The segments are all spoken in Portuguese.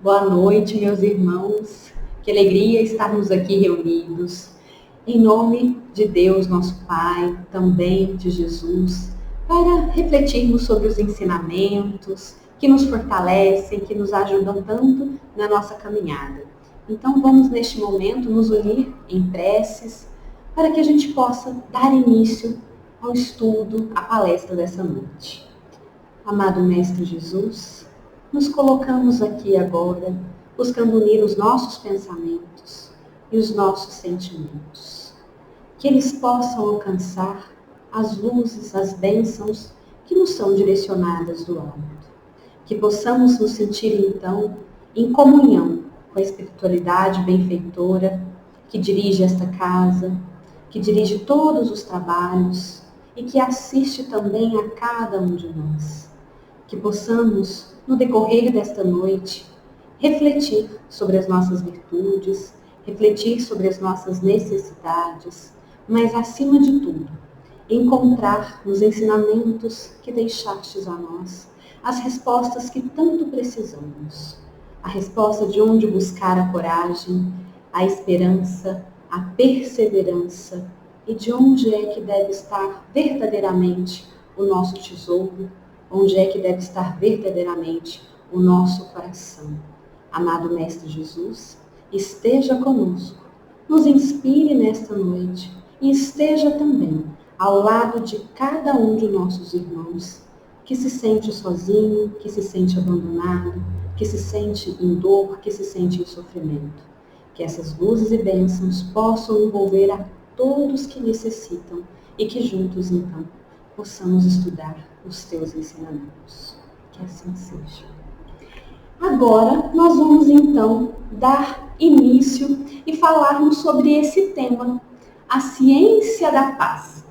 Boa noite, meus irmãos. Que alegria estarmos aqui reunidos. Em nome de Deus, nosso Pai, também de Jesus, para refletirmos sobre os ensinamentos que nos fortalecem, que nos ajudam tanto na nossa caminhada. Então, vamos neste momento nos unir em preces para que a gente possa dar início ao estudo, à palestra dessa noite. Amado Mestre Jesus, nos colocamos aqui agora, buscando unir os nossos pensamentos e os nossos sentimentos. Que eles possam alcançar as luzes, as bênçãos que nos são direcionadas do alto. Que possamos nos sentir, então, em comunhão com a espiritualidade benfeitora que dirige esta casa, que dirige todos os trabalhos e que assiste também a cada um de nós. Que possamos, no decorrer desta noite, refletir sobre as nossas virtudes, refletir sobre as nossas necessidades, mas, acima de tudo, encontrar nos ensinamentos que deixastes a nós as respostas que tanto precisamos. A resposta de onde buscar a coragem, a esperança, a perseverança e de onde é que deve estar verdadeiramente o nosso tesouro, onde é que deve estar verdadeiramente o nosso coração. Amado Mestre Jesus, esteja conosco, nos inspire nesta noite e esteja também ao lado de cada um de nossos irmãos que se sente sozinho, que se sente abandonado, que se sente em dor, que se sente em sofrimento. Que essas luzes e bênçãos possam envolver a todos que necessitam e que juntos, então, possamos estudar os teus ensinamentos. Que assim seja. Agora, nós vamos então dar início e falarmos sobre esse tema, a ciência da paz.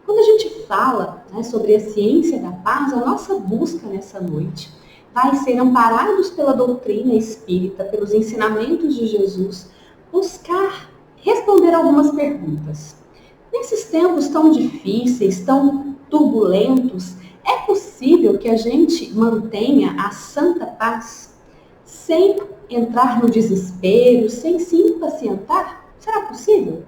Quando a gente fala sobre a ciência da paz, a nossa busca nessa noite vai ser, amparados pela doutrina espírita, pelos ensinamentos de Jesus, buscar responder algumas perguntas. Nesses tempos tão difíceis, tão turbulentos, é possível que a gente mantenha a santa paz sem entrar no desespero, sem se impacientar? Será possível?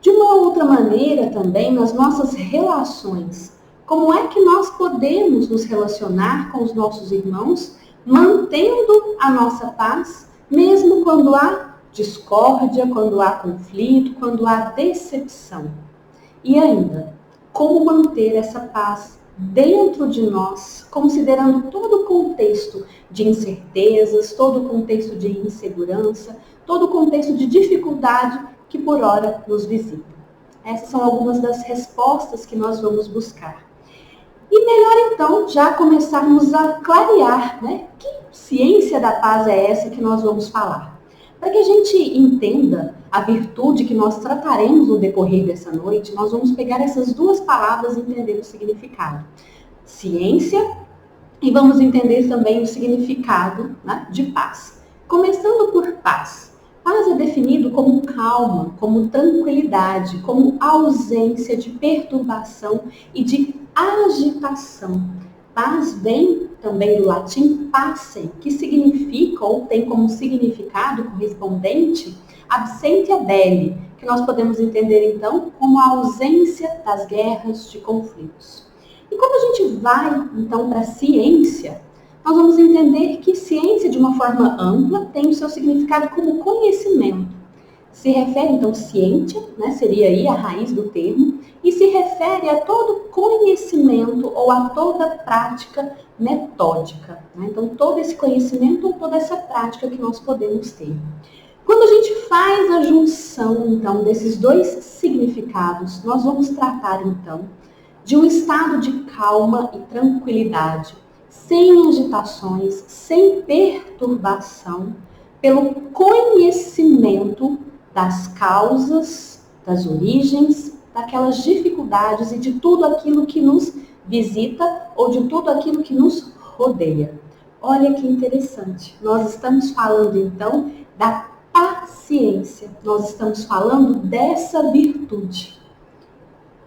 De uma outra maneira também, nas nossas relações, como é que nós podemos nos relacionar com os nossos irmãos, mantendo a nossa paz, mesmo quando há discórdia, quando há conflito, quando há decepção? E ainda, como manter essa paz dentro de nós, considerando todo o contexto de incertezas, todo o contexto de insegurança, todo o contexto de dificuldade que por hora nos visita. Essas são algumas das respostas que nós vamos buscar. E melhor então já começarmos a clarear, que ciência da paz é essa que nós vamos falar? Para que a gente entenda a virtude que nós trataremos no decorrer dessa noite, nós vamos pegar essas duas palavras e entender o significado. Ciência, e vamos entender também o significado de paz. Começando por paz. Paz é definido como calma, como tranquilidade, como ausência de perturbação e de agitação. Paz vem também do latim pacem, que significa ou tem como significado correspondente absentia belli, que nós podemos entender então como a ausência das guerras, de conflitos. E quando a gente vai então para a ciência, nós vamos entender que ciência, de uma forma ampla, tem o seu significado como conhecimento. Se refere, então, ciência, seria aí a raiz do termo, e se refere a todo conhecimento ou a toda prática metódica. Então, todo esse conhecimento ou toda essa prática que nós podemos ter. Quando a gente faz a junção, então, desses dois significados, nós vamos tratar, então, de um estado de calma e tranquilidade, sem agitações, sem perturbação, pelo conhecimento das causas, das origens, daquelas dificuldades e de tudo aquilo que nos visita ou de tudo aquilo que nos rodeia. Olha que interessante, nós estamos falando então da paciência, nós estamos falando dessa virtude.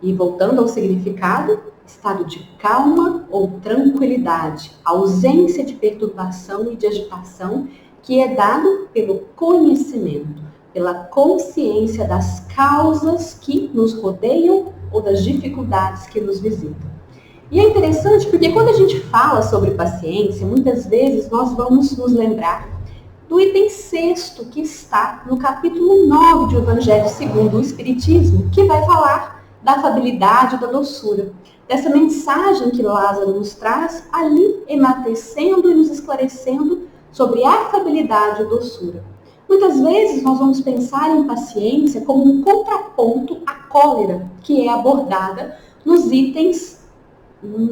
E voltando ao significado, estado de calma ou tranquilidade, ausência de perturbação e de agitação que é dado pelo conhecimento, pela consciência das causas que nos rodeiam ou das dificuldades que nos visitam. E é interessante porque quando a gente fala sobre paciência, muitas vezes nós vamos nos lembrar do item 6º que está no capítulo 9 de O Evangelho segundo o Espiritismo, que vai falar da afabilidade e da doçura. Dessa mensagem que Lázaro nos traz, ali enaltecendo e nos esclarecendo sobre a afabilidade e doçura. Muitas vezes nós vamos pensar em paciência como um contraponto à cólera, que é abordada nos itens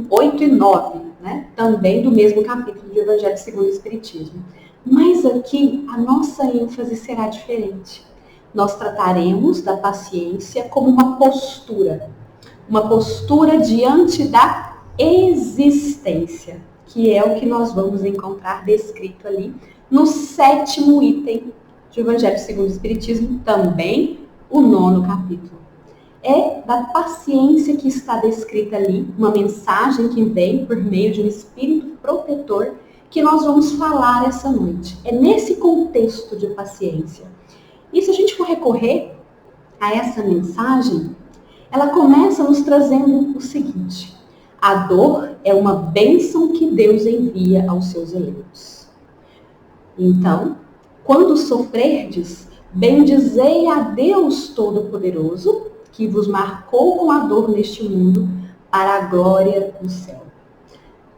8 e 9, né? Também do mesmo capítulo de Evangelho segundo o Espiritismo. Mas aqui a nossa ênfase será diferente. Nós trataremos da paciência como uma postura diante da existência, que é o que nós vamos encontrar descrito ali no 7º item de Evangelho segundo o Espiritismo, também o 9º capítulo. É da paciência que está descrita ali, uma mensagem que vem por meio de um espírito protetor que nós vamos falar essa noite. É nesse contexto de paciência. E se a gente for recorrer a essa mensagem, ela começa nos trazendo o seguinte: a dor é uma bênção que Deus envia aos seus eleitos. Então, quando sofrerdes, bendizei a Deus Todo-Poderoso, que vos marcou com a dor neste mundo, para a glória do céu.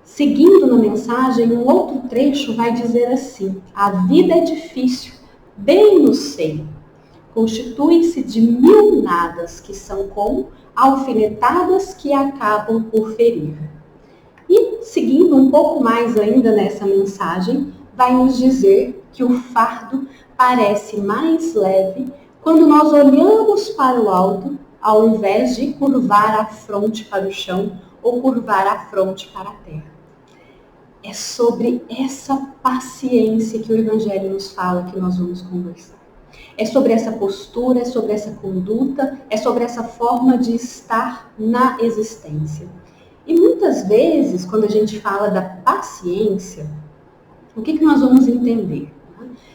Seguindo na mensagem, um outro trecho vai dizer assim: a vida é difícil, bem no sei. Constitui-se de 1000 nadas, que são como alfinetadas que acabam por ferir. E, seguindo um pouco mais ainda nessa mensagem, vai nos dizer que o fardo parece mais leve quando nós olhamos para o alto, ao invés de curvar a fronte para o chão ou curvar a fronte para a terra. É sobre essa paciência que o Evangelho nos fala que nós vamos conversar. É sobre essa postura, é sobre essa conduta, é sobre essa forma de estar na existência. E muitas vezes, quando a gente fala da paciência, o que nós vamos entender?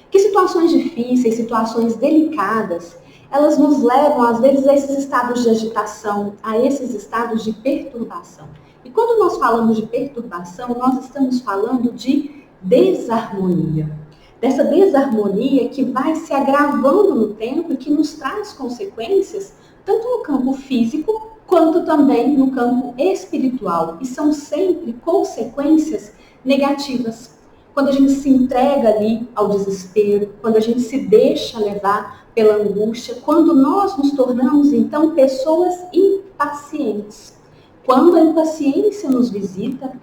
Que situações difíceis, situações delicadas, elas nos levam, às vezes, a esses estados de agitação, a esses estados de perturbação. E quando nós falamos de perturbação, nós estamos falando de desarmonia. Dessa desarmonia que vai se agravando no tempo e que nos traz consequências, tanto no campo físico, quanto também no campo espiritual. E são sempre consequências negativas. Quando a gente se entrega ali ao desespero, quando a gente se deixa levar pela angústia, quando nós nos tornamos, então, pessoas impacientes. Quando a impaciência nos visita,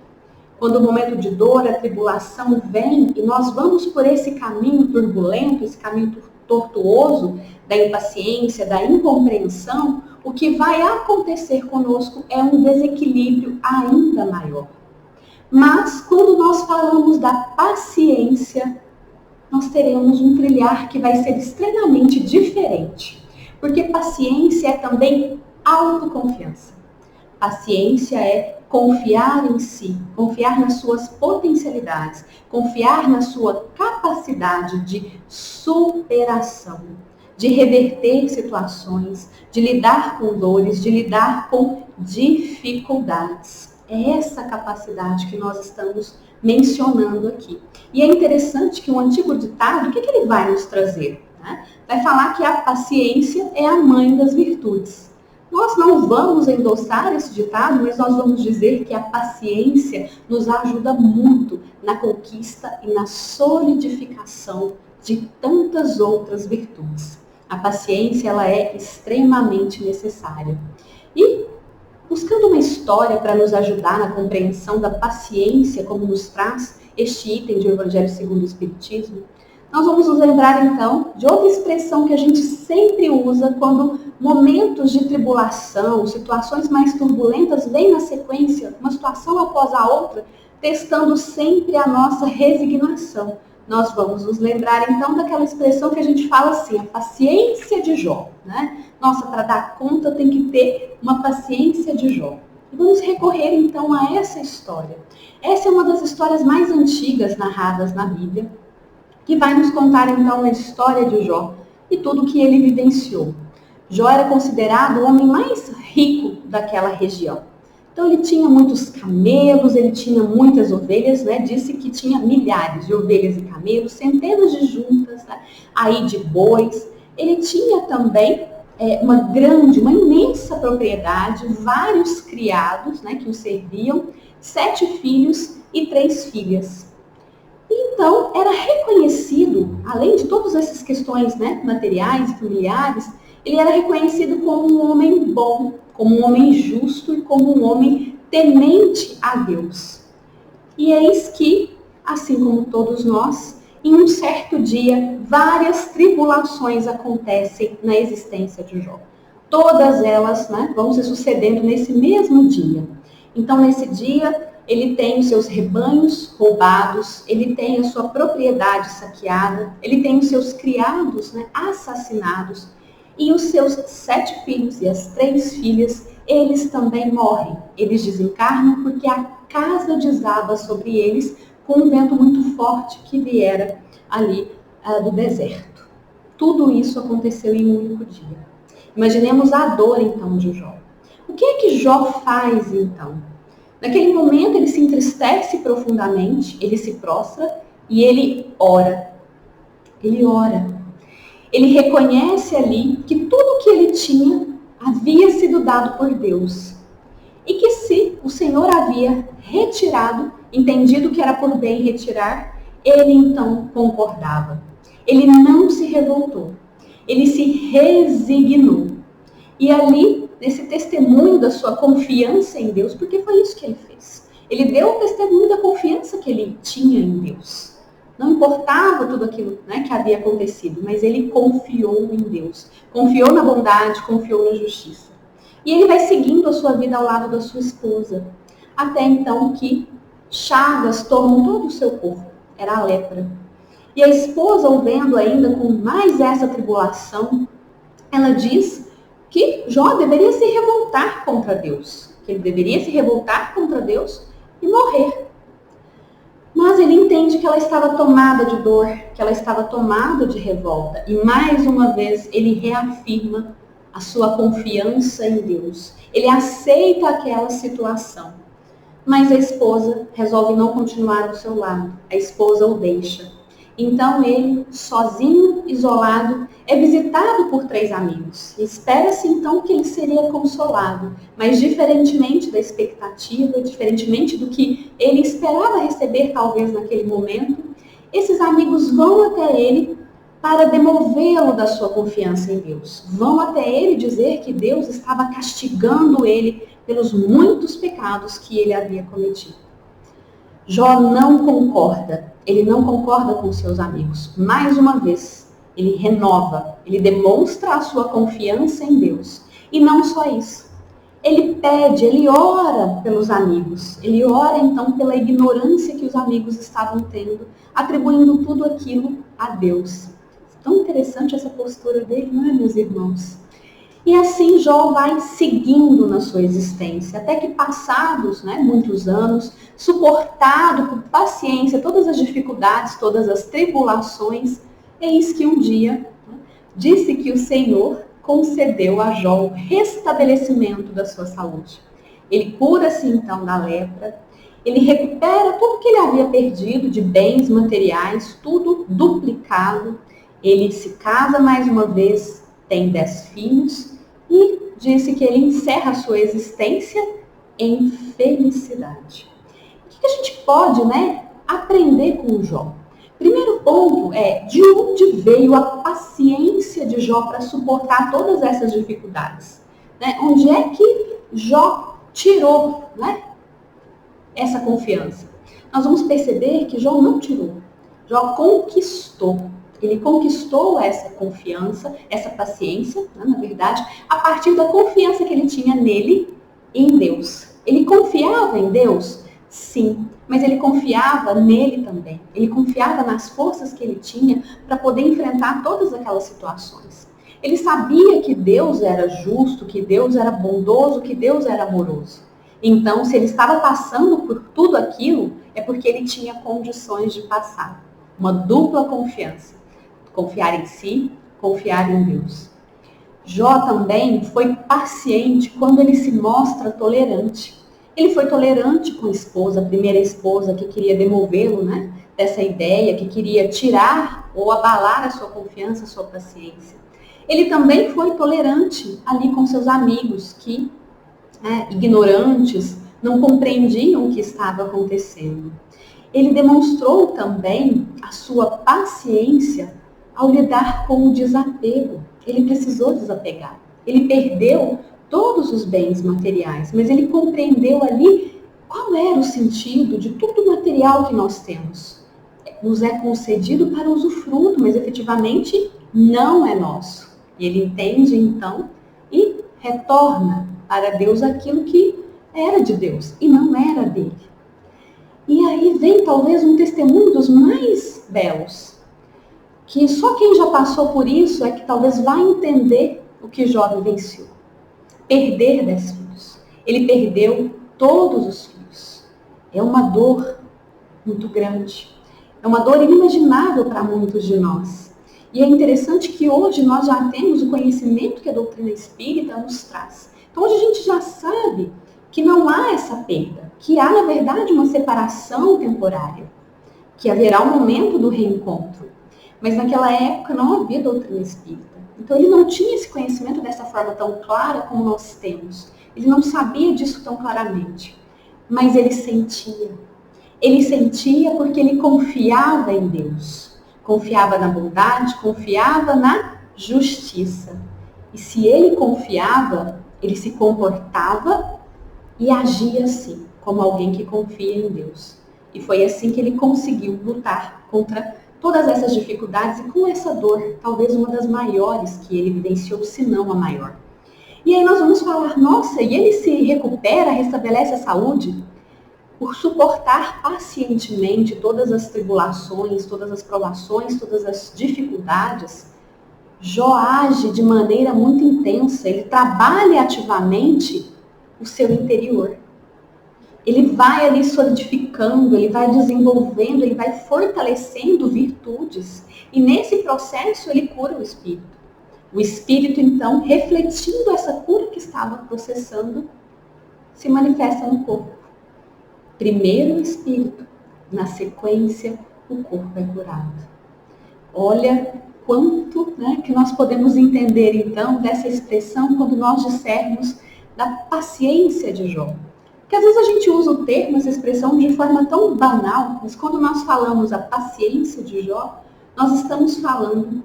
quando o momento de dor, a tribulação vem e nós vamos por esse caminho turbulento, esse caminho tortuoso da impaciência, da incompreensão, o que vai acontecer conosco é um desequilíbrio ainda maior. Mas quando nós falamos da paciência, nós teremos um trilhar que vai ser extremamente diferente. Porque paciência é também autoconfiança. Paciência é confiar em si, confiar nas suas potencialidades, confiar na sua capacidade de superação, de reverter situações, de lidar com dores, de lidar com dificuldades. É essa capacidade que nós estamos mencionando aqui. E é interessante que o antigo ditado, o que ele vai nos trazer? Né? Vai falar que a paciência é a mãe das virtudes. Nós não vamos endossar esse ditado, mas nós vamos dizer que a paciência nos ajuda muito na conquista e na solidificação de tantas outras virtudes. A paciência, ela é extremamente necessária. E, buscando uma história para nos ajudar na compreensão da paciência, como nos traz este item de O Evangelho segundo o Espiritismo, nós vamos nos lembrar, então, de outra expressão que a gente sempre usa quando momentos de tribulação, situações mais turbulentas vêm na sequência, uma situação após a outra, testando sempre a nossa resignação. Nós vamos nos lembrar, então, daquela expressão que a gente fala assim, a paciência de Jó, né? Nossa, para dar conta tem que ter uma paciência de Jó. E vamos recorrer, então, a essa história. Essa é uma das histórias mais antigas narradas na Bíblia. que vai nos contar então a história de Jó e tudo o que ele vivenciou. Jó era considerado o homem mais rico daquela região. Então ele tinha muitos camelos, ele tinha muitas ovelhas, né? Disse que tinha milhares de ovelhas e camelos, centenas de juntas, né? Aí de bois. Ele tinha também uma imensa propriedade, vários criados, né, que o serviam, 7 filhos e 3 filhas. Então, era reconhecido, além de todas essas questões, né, materiais e familiares, ele era reconhecido como um homem bom, como um homem justo e como um homem temente a Deus. E eis que, assim como todos nós, em um certo dia, várias tribulações acontecem na existência de Jó. Todas elas, né, vão se sucedendo nesse mesmo dia. Então, nesse dia, ele tem os seus rebanhos roubados, ele tem a sua propriedade saqueada, ele tem os seus criados, né, assassinados, e os seus 7 filhos e as 3 filhas, eles também morrem. Eles desencarnam porque a casa desaba sobre eles com um vento muito forte que viera ali do deserto. Tudo isso aconteceu em um único dia. Imaginemos a dor então de Jó. O que é que Jó faz então? Naquele momento ele se entristece profundamente, ele se prostra e ele ora. Ele ora. Ele reconhece ali que tudo que ele tinha havia sido dado por Deus. E que se o Senhor havia retirado, entendido que era por bem retirar, ele então concordava. Ele não se revoltou. Ele se resignou. E ali, nesse testemunho da sua confiança em Deus, porque foi isso que ele fez. Ele deu o testemunho da confiança que ele tinha em Deus. Não importava tudo aquilo, né, que havia acontecido, mas ele confiou em Deus. Confiou na bondade, confiou na justiça. E ele vai seguindo a sua vida ao lado da sua esposa. Até então que chagas tomam todo o seu corpo. Era a lepra. E a esposa, vendo ainda com mais essa tribulação, ela diz que Jó deveria se revoltar contra Deus. Que ele deveria se revoltar contra Deus e morrer. Mas ele entende que ela estava tomada de dor, que ela estava tomada de revolta. E mais uma vez ele reafirma a sua confiança em Deus. Ele aceita aquela situação. Mas a esposa resolve não continuar ao seu lado. A esposa o deixa. Então ele, sozinho, isolado, é visitado por 3 amigos. Espera-se então que ele seria consolado, mas diferentemente da expectativa, diferentemente do que ele esperava receber talvez naquele momento, esses amigos vão até ele para demovê-lo da sua confiança em Deus. Vão até ele dizer que Deus estava castigando ele pelos muitos pecados que ele havia cometido. Jó não concorda, ele não concorda com seus amigos. Mais uma vez, ele renova, ele demonstra a sua confiança em Deus. E não só isso, ele pede, ele ora pelos amigos. Ele ora então pela ignorância que os amigos estavam tendo, atribuindo tudo aquilo a Deus. Tão interessante essa postura dele, não é, meus irmãos? E assim Jó vai seguindo na sua existência, até que passados, né, muitos anos, suportado com paciência todas as dificuldades, todas as tribulações, eis que um dia disse que o Senhor concedeu a Jó o restabelecimento da sua saúde. Ele cura-se então da lepra, ele recupera tudo que ele havia perdido de bens materiais, tudo duplicado. Ele se casa mais uma vez, tem 10 filhos, e disse que ele encerra a sua existência em felicidade. O que a gente pode, né, aprender com Jó? Primeiro ponto é de onde veio a paciência de Jó para suportar todas essas dificuldades. Né? Onde é que Jó tirou, né, essa confiança? Nós vamos perceber que Jó não tirou, Jó conquistou. Ele conquistou essa confiança, essa paciência, né, na verdade, a partir da confiança que ele tinha nele e em Deus. Ele confiava em Deus? Sim, mas ele confiava nele também. Ele confiava nas forças que ele tinha para poder enfrentar todas aquelas situações. Ele sabia que Deus era justo, que Deus era bondoso, que Deus era amoroso. Então, se ele estava passando por tudo aquilo, é porque ele tinha condições de passar. uma dupla confiança. Confiar em si, confiar em Deus. Jó também foi paciente quando ele se mostra tolerante. Ele foi tolerante com a esposa, a primeira esposa que queria demovê-lo, né, dessa ideia, que queria tirar ou abalar a sua confiança, a sua paciência. Ele também foi tolerante ali com seus amigos que, ignorantes, não compreendiam o que estava acontecendo. Ele demonstrou também a sua paciência ao lidar com o desapego. Ele precisou desapegar. Ele perdeu todos os bens materiais, mas ele compreendeu ali qual era o sentido de tudo o material que nós temos. Nos é concedido para usufruto, mas efetivamente não é nosso. E ele entende então e retorna para Deus aquilo que era de Deus e não era dele. E aí vem talvez um testemunho dos mais belos, que só quem já passou por isso é que talvez vai entender o que Jó vivenciou. Perder 10 filhos. Ele perdeu todos os filhos. É uma dor muito grande. É uma dor inimaginável para muitos de nós. E é interessante que hoje nós já temos o conhecimento que a doutrina espírita nos traz. Então hoje a gente já sabe que não há essa perda, que há, na verdade, uma separação temporária, que haverá um momento do reencontro. Mas naquela época não havia doutrina espírita. Então ele não tinha esse conhecimento dessa forma tão clara como nós temos. Ele não sabia disso tão claramente. Mas ele sentia. Ele sentia porque ele confiava em Deus. Confiava na bondade, confiava na justiça. E se ele confiava, ele se comportava e agia assim, como alguém que confia em Deus. E foi assim que ele conseguiu lutar contra todas essas dificuldades e com essa dor, talvez uma das maiores que ele vivenciou, se não a maior. E aí nós vamos falar, nossa, e ele se recupera, restabelece a saúde? Por suportar pacientemente todas as tribulações, todas as provações, todas as dificuldades, Jó age de maneira muito intensa, ele trabalha ativamente o seu interior. Ele vai ali solidificando, ele vai desenvolvendo, ele vai fortalecendo virtudes. E nesse processo ele cura o espírito. O espírito, então, refletindo essa cura que estava processando, se manifesta no corpo. Primeiro o espírito, na sequência o corpo é curado. Olha quanto, que nós podemos entender então dessa expressão quando nós dissermos da paciência de Jó. Porque às vezes a gente usa o termo, essa expressão de forma tão banal, mas quando nós falamos a paciência de Jó, nós estamos falando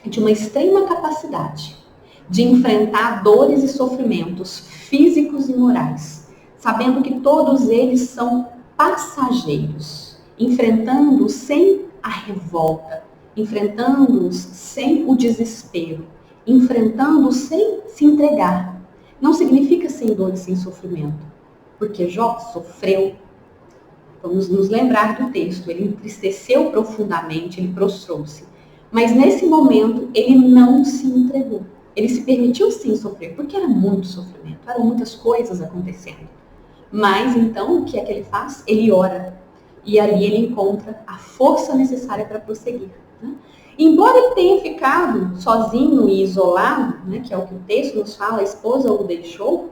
de uma extrema capacidade de enfrentar dores e sofrimentos físicos e morais, sabendo que todos eles são passageiros, enfrentando-os sem a revolta, enfrentando-os sem o desespero, enfrentando-os sem se entregar. Não significa sem dor e sem sofrimento, porque Jó sofreu. Vamos nos lembrar do texto, ele entristeceu profundamente, ele prostrou-se. Mas nesse momento ele não se entregou. Ele se permitiu sim sofrer, porque era muito sofrimento, eram muitas coisas acontecendo. Mas então o que é que ele faz? Ele ora. E ali ele encontra a força necessária para prosseguir. Embora ele tenha ficado sozinho e isolado, que é o que o texto nos fala, a esposa o deixou,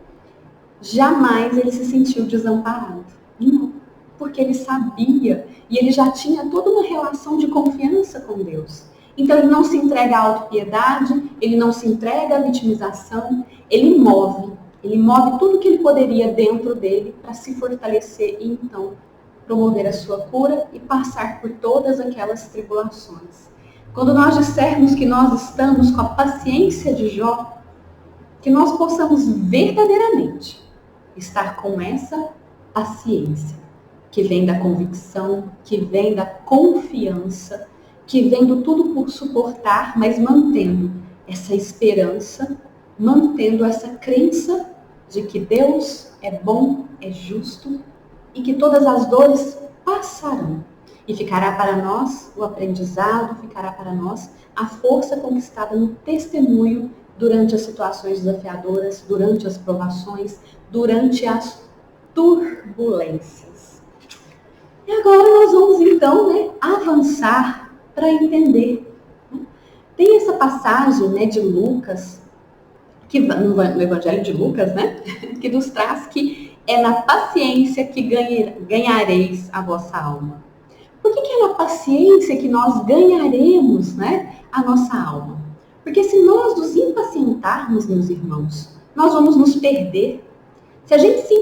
jamais ele se sentiu desamparado. Não, porque ele sabia e ele já tinha toda uma relação de confiança com Deus. Então ele não se entrega à autopiedade, ele não se entrega à vitimização, ele move tudo que ele poderia dentro dele para se fortalecer e então promover a sua cura e passar por todas aquelas tribulações. Quando nós dissermos que nós estamos com a paciência de Jó, que nós possamos verdadeiramente estar com essa paciência, que vem da convicção, que vem da confiança, que vem do tudo por suportar, mas mantendo essa esperança, mantendo essa crença de que Deus é bom, é justo e que todas as dores passarão. E ficará para nós o aprendizado, ficará para nós a força conquistada no testemunho durante as situações desafiadoras, durante as provações, durante as turbulências. E agora nós vamos então, né, avançar para entender. Tem essa passagem, né, de Lucas, que, no Evangelho de Lucas, né, que nos traz que é na paciência que ganhareis a vossa alma. Por que é na paciência que nós ganharemos, né, a nossa alma? Porque se nós nos impacientarmos, meus irmãos, nós vamos nos perder. Se a gente se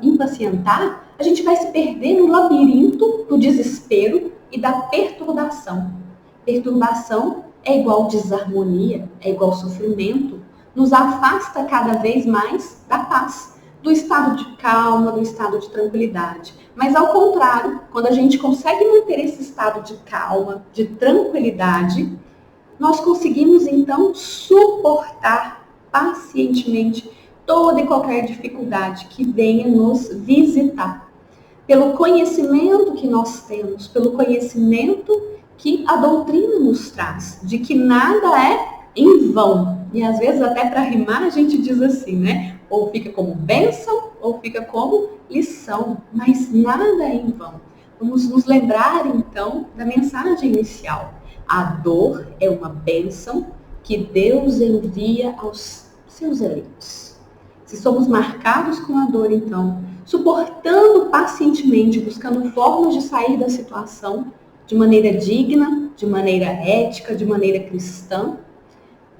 impacientar, a gente vai se perder no labirinto do desespero e da perturbação. Perturbação é igual desarmonia, é igual sofrimento, nos afasta cada vez mais da paz, do estado de calma, do estado de tranquilidade. Mas ao contrário, quando a gente consegue manter esse estado de calma, de tranquilidade, nós conseguimos então suportar pacientemente toda e qualquer dificuldade que venha nos visitar. Pelo conhecimento que nós temos, pelo conhecimento que a doutrina nos traz, de que nada é em vão. E às vezes até para rimar a gente diz assim, né? Ou fica como bênção, ou fica como lição. Mas nada é em vão. Vamos nos lembrar então da mensagem inicial. A dor é uma bênção que Deus envia aos seus eleitos. Se somos marcados com a dor, então, suportando pacientemente, buscando formas de sair da situação de maneira digna, de maneira ética, de maneira cristã,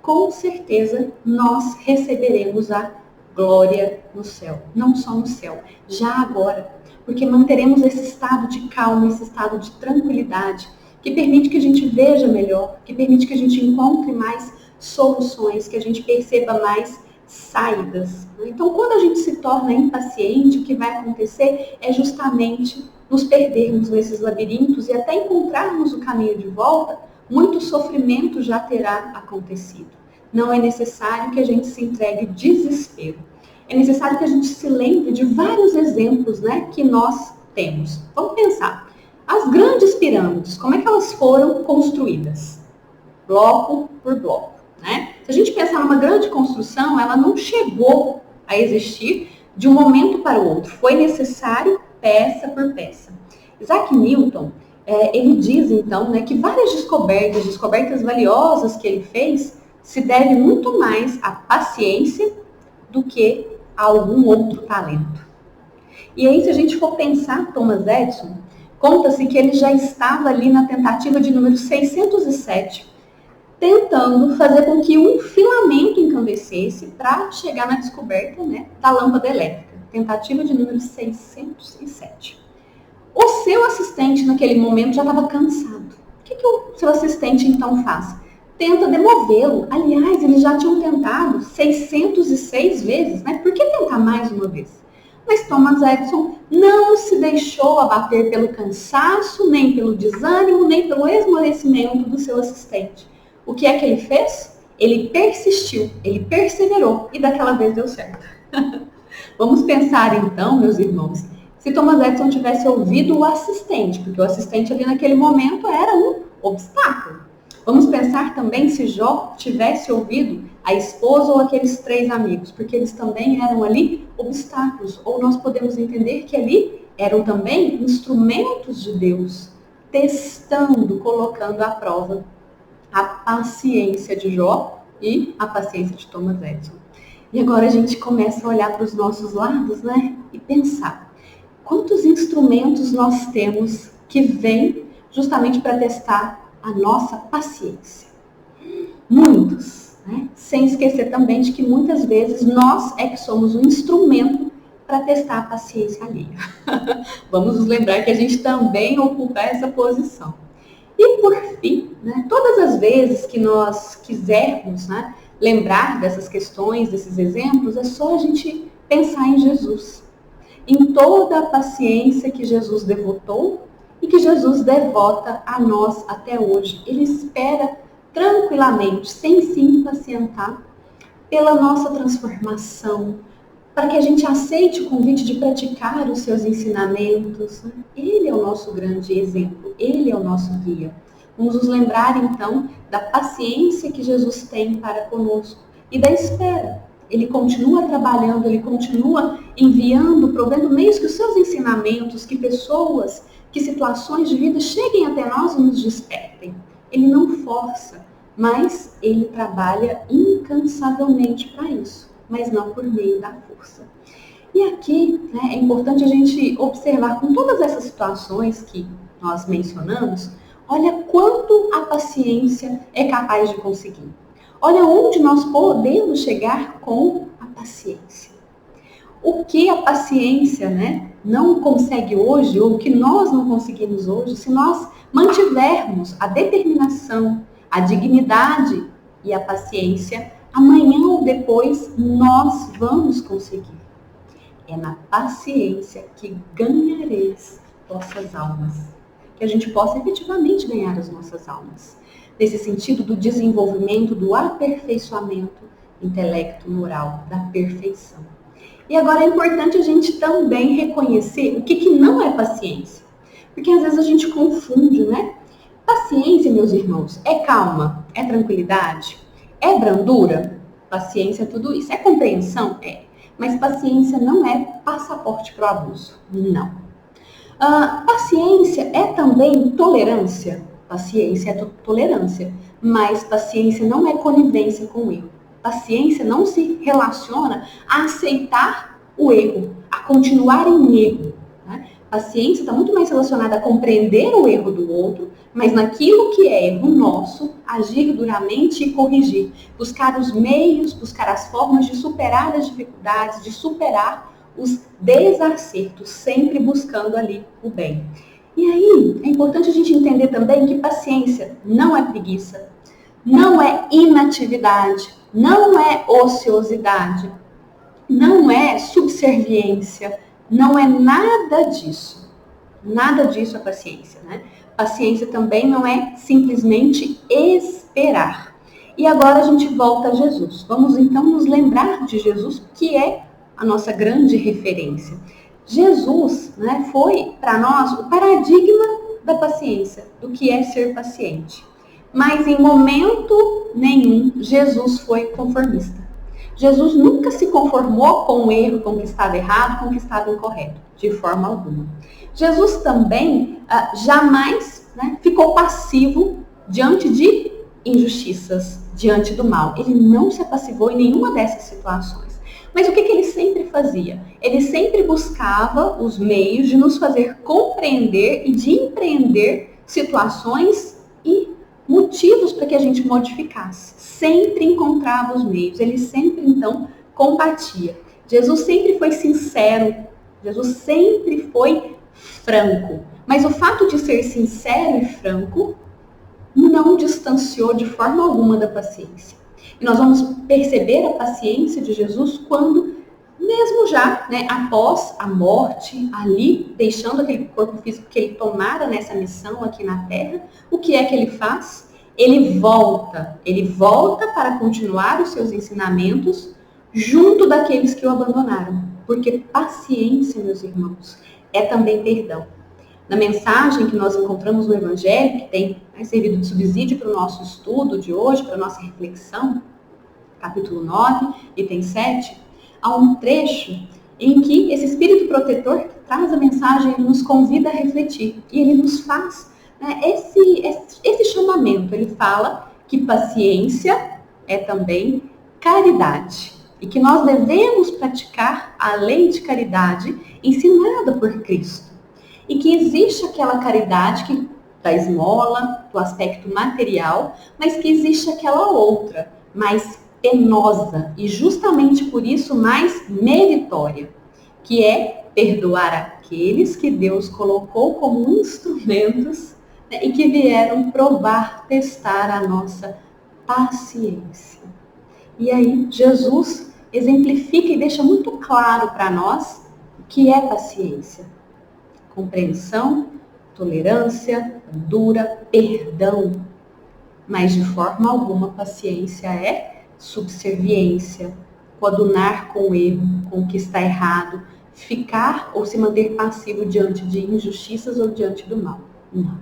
com certeza nós receberemos a glória no céu. Não só no céu, já agora. Porque manteremos esse estado de calma, esse estado de tranquilidade, que permite que a gente veja melhor, que permite que a gente encontre mais soluções, que a gente perceba mais saídas. Então, quando a gente se torna impaciente, o que vai acontecer é justamente nos perdermos nesses labirintos e até encontrarmos o caminho de volta, muito sofrimento já terá acontecido. Não é necessário que a gente se entregue ao desespero. É necessário que a gente se lembre de vários exemplos, né, que nós temos. Vamos pensar. As grandes pirâmides, como é que elas foram construídas? Bloco por bloco. Né? Se a gente pensar numa grande construção, ela não chegou a existir de um momento para o outro. Foi necessário peça por peça. Isaac Newton, ele diz então, né, que várias descobertas valiosas que ele fez, se deve muito mais à paciência do que a algum outro talento. E aí, se a gente for pensar, Thomas Edison, conta-se que ele já estava ali na tentativa de número 607, tentando fazer com que um filamento incandescesse para chegar na descoberta, né, da lâmpada elétrica. Tentativa de número 607. O seu assistente, naquele momento, já estava cansado. O que o seu assistente, então, faz? Tenta demovê-lo. Aliás, eles já tinham tentado 606 vezes, né? Por que tentar mais uma vez? Mas Thomas Edison não se deixou abater pelo cansaço, nem pelo desânimo, nem pelo esmorecimento do seu assistente. O que é que ele fez? Ele persistiu, ele perseverou e daquela vez deu certo. Vamos pensar então, meus irmãos, se Thomas Edison tivesse ouvido o assistente, porque o assistente ali naquele momento era um obstáculo. Vamos pensar também se Jó tivesse ouvido a esposa ou aqueles 3 amigos, porque eles também eram ali obstáculos, ou nós podemos entender que ali eram também instrumentos de Deus, testando, colocando à prova a paciência de Jó e a paciência de Thomas Edison. E agora a gente começa a olhar para os nossos lados, né? E pensar, quantos instrumentos nós temos que vêm justamente para testar a nossa paciência? Muitos, né? Sem esquecer também de que muitas vezes nós é que somos um instrumento para testar a paciência alheia. Vamos nos lembrar que a gente também ocupa essa posição. E por fim, né, todas as vezes que nós quisermos, né, lembrar dessas questões, desses exemplos, é só a gente pensar em Jesus. Em toda a paciência que Jesus devotou e que Jesus devota a nós até hoje. Ele espera tranquilamente, sem se impacientar, pela nossa transformação, para que a gente aceite o convite de praticar os seus ensinamentos. Ele é o nosso grande exemplo, ele é o nosso guia. Vamos nos lembrar, então, da paciência que Jesus tem para conosco e da espera. Ele continua trabalhando, ele continua enviando, provendo meios que os seus ensinamentos, que pessoas que situações de vida cheguem até nós e nos despertem. Ele não força, mas ele trabalha incansavelmente para isso, mas não por meio da força. E aqui, né, é importante a gente observar com todas essas situações que nós mencionamos, olha quanto a paciência é capaz de conseguir. Olha onde nós podemos chegar com a paciência. O que a paciência, né, não consegue hoje, ou o que nós não conseguimos hoje, se nós mantivermos a determinação, a dignidade e a paciência, amanhã ou depois nós vamos conseguir. É na paciência que ganhareis vossas almas. Que a gente possa efetivamente ganhar as nossas almas. Nesse sentido do desenvolvimento, do aperfeiçoamento intelecto, moral, da perfeição. E agora é importante a gente também reconhecer o que não é paciência. Porque às vezes a gente confunde, né? Paciência, meus irmãos, é calma, é tranquilidade, é brandura? Paciência é tudo isso. É compreensão? É. Mas paciência não é passaporte para o abuso. Não. Paciência é também tolerância? Paciência é tolerância. Mas paciência não é conivência com o erro. Paciência não se relaciona a aceitar o erro, a continuar em erro. Né? Paciência está muito mais relacionada a compreender o erro do outro, mas naquilo que é erro nosso, agir duramente e corrigir. Buscar os meios, buscar as formas de superar as dificuldades, de superar os desacertos, sempre buscando ali o bem. E aí, é importante a gente entender também que paciência não é preguiça, não é inatividade, não é ociosidade, não é subserviência, não é nada disso. Nada disso é paciência, né? Paciência também não é simplesmente esperar. E agora a gente volta a Jesus. Vamos então nos lembrar de Jesus, que é a nossa grande referência. Jesus, né, foi para nós o paradigma da paciência, do que é ser paciente. Mas em momento nenhum Jesus foi conformista. Jesus nunca se conformou com o erro, com o que estava errado, com o que estava incorreto, de forma alguma. Jesus também jamais, né, ficou passivo diante de injustiças, diante do mal. Ele não se apassivou em nenhuma dessas situações. Mas o que ele sempre fazia? Ele sempre buscava os meios de nos fazer compreender e de empreender situações e motivos para que a gente modificasse. Sempre encontrava os meios, ele sempre então combatia. Jesus sempre foi sincero, Jesus sempre foi franco. Mas o fato de ser sincero e franco não distanciou de forma alguma da paciência. E nós vamos perceber a paciência de Jesus quando, mesmo já, né, após a morte, ali, deixando aquele corpo físico que ele tomara nessa missão aqui na Terra, o que é que ele faz? Ele volta para continuar os seus ensinamentos junto daqueles que o abandonaram. Porque paciência, meus irmãos, é também perdão. Na mensagem que nós encontramos no Evangelho, que tem servido de subsídio para o nosso estudo de hoje, para a nossa reflexão, capítulo 9, item 7, há um trecho em que esse Espírito Protetor que traz a mensagem, ele nos convida a refletir. E ele nos faz, né, esse chamamento. Ele fala que paciência é também caridade. E que nós devemos praticar a lei de caridade ensinada por Cristo. E que existe aquela caridade da esmola, do aspecto material, mas que existe aquela outra, mais penosa e justamente por isso mais meritória, que é perdoar aqueles que Deus colocou como instrumentos, né, e que vieram provar, testar a nossa paciência. E aí Jesus exemplifica e deixa muito claro para nós o que é paciência. Compreensão, tolerância, brandura, perdão. Mas de forma alguma paciência é subserviência, coadunar com o erro, com o que está errado, ficar ou se manter passivo diante de injustiças ou diante do mal. Não.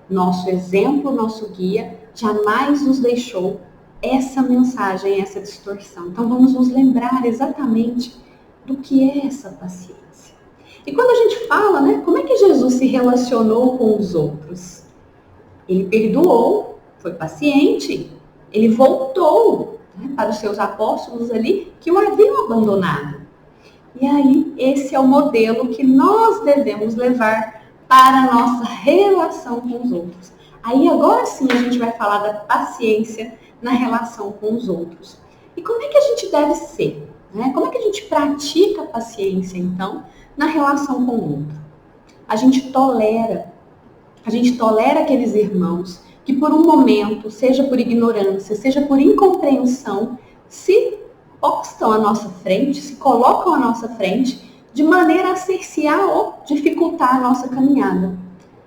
Nosso exemplo, nosso guia, jamais nos deixou essa mensagem, essa distorção. Então vamos nos lembrar exatamente do que é essa paciência. E quando a gente fala, né, como é que Jesus se relacionou com os outros? Ele perdoou, foi paciente, ele voltou, né, para os seus apóstolos ali que o haviam abandonado. E aí, esse é o modelo que nós devemos levar para a nossa relação com os outros. Aí, agora sim, a gente vai falar da paciência na relação com os outros. E como é que a gente deve ser? Né? Como é que a gente pratica a paciência, então, na relação com o outro? A gente tolera aqueles irmãos que por um momento, seja por ignorância, seja por incompreensão, se postam à nossa frente, se colocam à nossa frente, de maneira a cercear ou dificultar a nossa caminhada.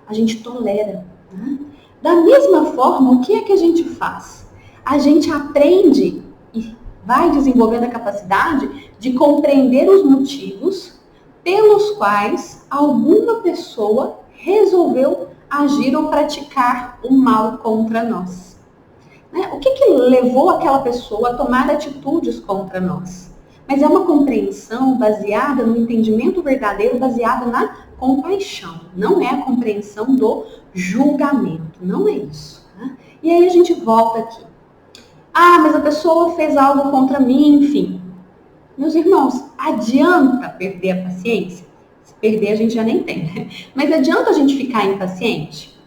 A gente tolera. Né? Da mesma forma, o que é que a gente faz? A gente aprende e vai desenvolvendo a capacidade de compreender os motivos pelos quais alguma pessoa resolveu agir ou praticar o mal contra nós. Né? O que levou aquela pessoa a tomar atitudes contra nós? Mas é uma compreensão baseada no entendimento verdadeiro, baseada na compaixão. Não é a compreensão do julgamento, não é isso. Né? E aí a gente volta aqui. Ah, mas a pessoa fez algo contra mim, enfim. Meus irmãos, adianta perder a paciência? Se perder a gente já nem tem, né? Mas adianta a gente ficar impaciente?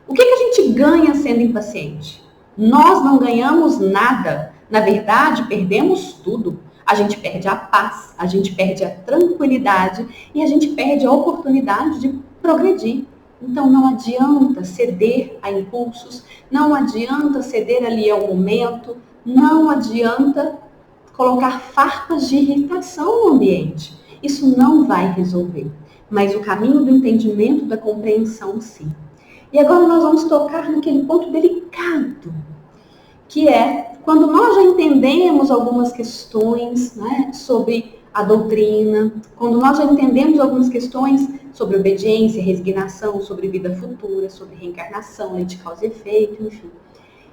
O que a gente ganha sendo impaciente? Nós não ganhamos nada. Na verdade, perdemos tudo. A gente perde a paz, a gente perde a tranquilidade e a gente perde a oportunidade de progredir. Então não adianta ceder a impulsos, não adianta ceder ali ao momento, não adianta colocar farpas de irritação no ambiente. Isso não vai resolver. Mas o caminho do entendimento, da compreensão, sim. E agora nós vamos tocar naquele ponto delicado, que é quando nós já entendemos algumas questões, né, sobre a doutrina, quando nós já entendemos algumas questões sobre obediência, resignação, sobre vida futura, sobre reencarnação, lei de causa e efeito, enfim.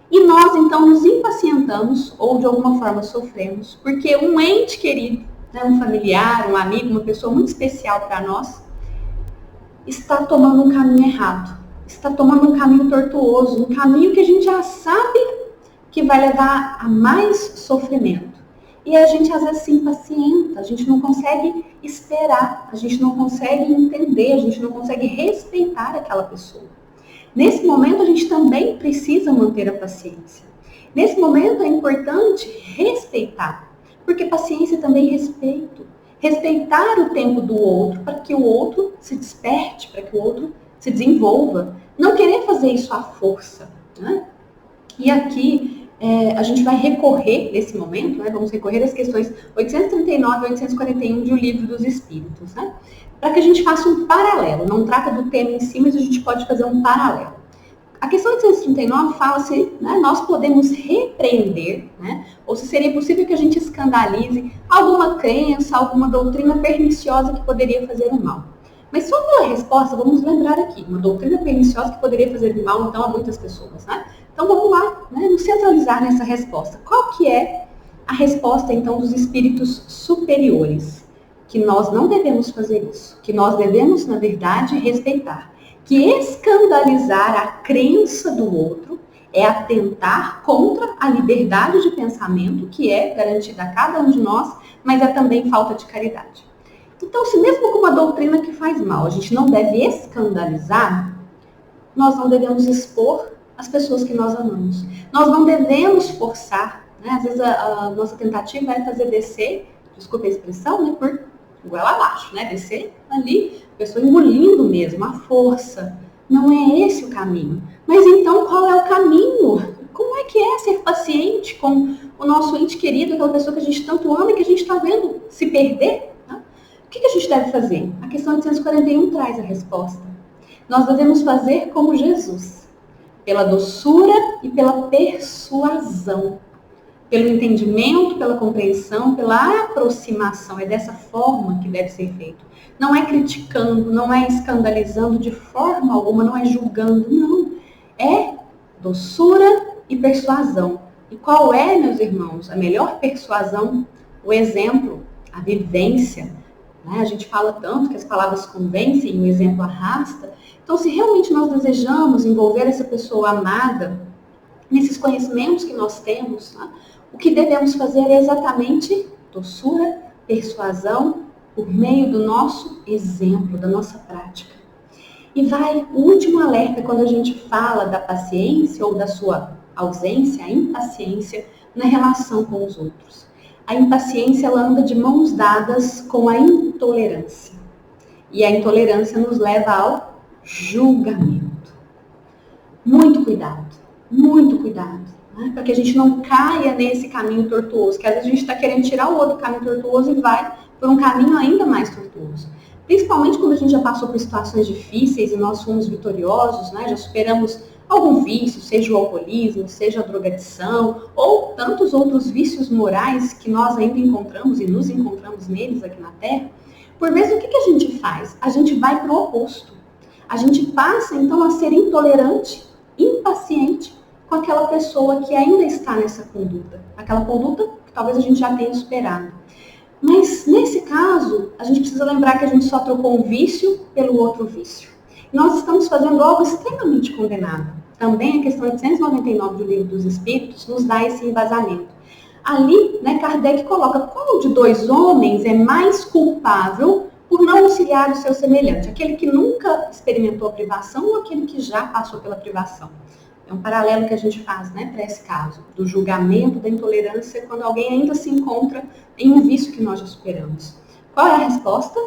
E nós, então, nos impacientamos ou, de alguma forma, sofremos, porque um ente querido, né, um familiar, um amigo, uma pessoa muito especial para nós, está tomando um caminho errado, está tomando um caminho tortuoso, um caminho que a gente já sabe que vai levar a mais sofrimento. E a gente, às vezes, se impacienta, a gente não consegue esperar, a gente não consegue entender, a gente não consegue respeitar aquela pessoa. Nesse momento, a gente também precisa manter a paciência. Nesse momento, é importante respeitar, porque paciência também é respeito. Respeitar o tempo do outro, para que o outro se desperte, para que o outro se desenvolva. Não querer fazer isso à força. Né? E aqui, a gente vai recorrer, nesse momento, né, vamos recorrer às questões 839 e 841 de O Livro dos Espíritos, né? Para que a gente faça um paralelo. Não trata do tema em si, mas a gente pode fazer um paralelo. A questão 839 fala se, né, nós podemos repreender, né, ou se seria possível que a gente escandalize alguma crença, alguma doutrina perniciosa que poderia fazer o mal. Mas só pela resposta, vamos lembrar aqui, uma doutrina perniciosa que poderia fazer o mal, então, a muitas pessoas, né? Então, vamos lá, né, nos centralizar nessa resposta. Qual que é a resposta, então, dos espíritos superiores? Que nós não devemos fazer isso, que nós devemos, na verdade, respeitar. Que escandalizar a crença do outro é atentar contra a liberdade de pensamento que é garantida a cada um de nós, mas é também falta de caridade. Então, se mesmo com uma doutrina que faz mal, a gente não deve escandalizar, nós não devemos expor as pessoas que nós amamos. Nós não devemos forçar, né? Às vezes a nossa tentativa é fazer descer, desculpa a expressão, né, por goela abaixo, né? Descer ali, a pessoa engolindo mesmo, a força. Não é esse o caminho. Mas então, qual é o caminho? Como é que é ser paciente com o nosso ente querido, aquela pessoa que a gente tanto ama e que a gente está vendo se perder? Né? O que a gente deve fazer? A questão 841 traz a resposta. Nós devemos fazer como Jesus, pela doçura e pela persuasão. Pelo entendimento, pela compreensão, pela aproximação. É dessa forma que deve ser feito. Não é criticando, não é escandalizando de forma alguma, não é julgando, não. É doçura e persuasão. E qual é, meus irmãos, a melhor persuasão? O exemplo, a vivência. né? A gente fala tanto que as palavras convencem, o exemplo arrasta. Então, se realmente nós desejamos envolver essa pessoa amada nesses conhecimentos que nós temos, né, o que devemos fazer é exatamente doçura, persuasão, por meio do nosso exemplo, da nossa prática. E vai o último alerta quando a gente fala da paciência ou da sua ausência, a impaciência na relação com os outros. A impaciência, ela anda de mãos dadas com a intolerância. E a intolerância nos leva ao julgamento. Muito cuidado, né? Para que a gente não caia nesse caminho tortuoso, que às vezes a gente está querendo tirar o outro caminho tortuoso e vai por um caminho ainda mais tortuoso. Principalmente quando a gente já passou por situações difíceis e nós fomos vitoriosos, né? Já superamos algum vício, seja o alcoolismo, seja a drogadição, ou tantos outros vícios morais que nós ainda encontramos e nos encontramos neles aqui na Terra. Por vezes, o que a gente faz? A gente vai para o oposto. A gente passa, então, a ser intolerante, impaciente com aquela pessoa que ainda está nessa conduta. Aquela conduta que talvez a gente já tenha superado. Mas, nesse caso, a gente precisa lembrar que a gente só trocou um vício pelo outro vício. Nós estamos fazendo algo extremamente condenado. Também a questão 899 do Livro dos Espíritos nos dá esse embasamento. Ali, né, Kardec coloca qual de dois homens é mais culpável por não auxiliar o seu semelhante. Aquele que nunca experimentou a privação ou aquele que já passou pela privação. É um paralelo que a gente faz, né, para esse caso, do julgamento, da intolerância, quando alguém ainda se encontra em um vício que nós já superamos. Qual é a resposta?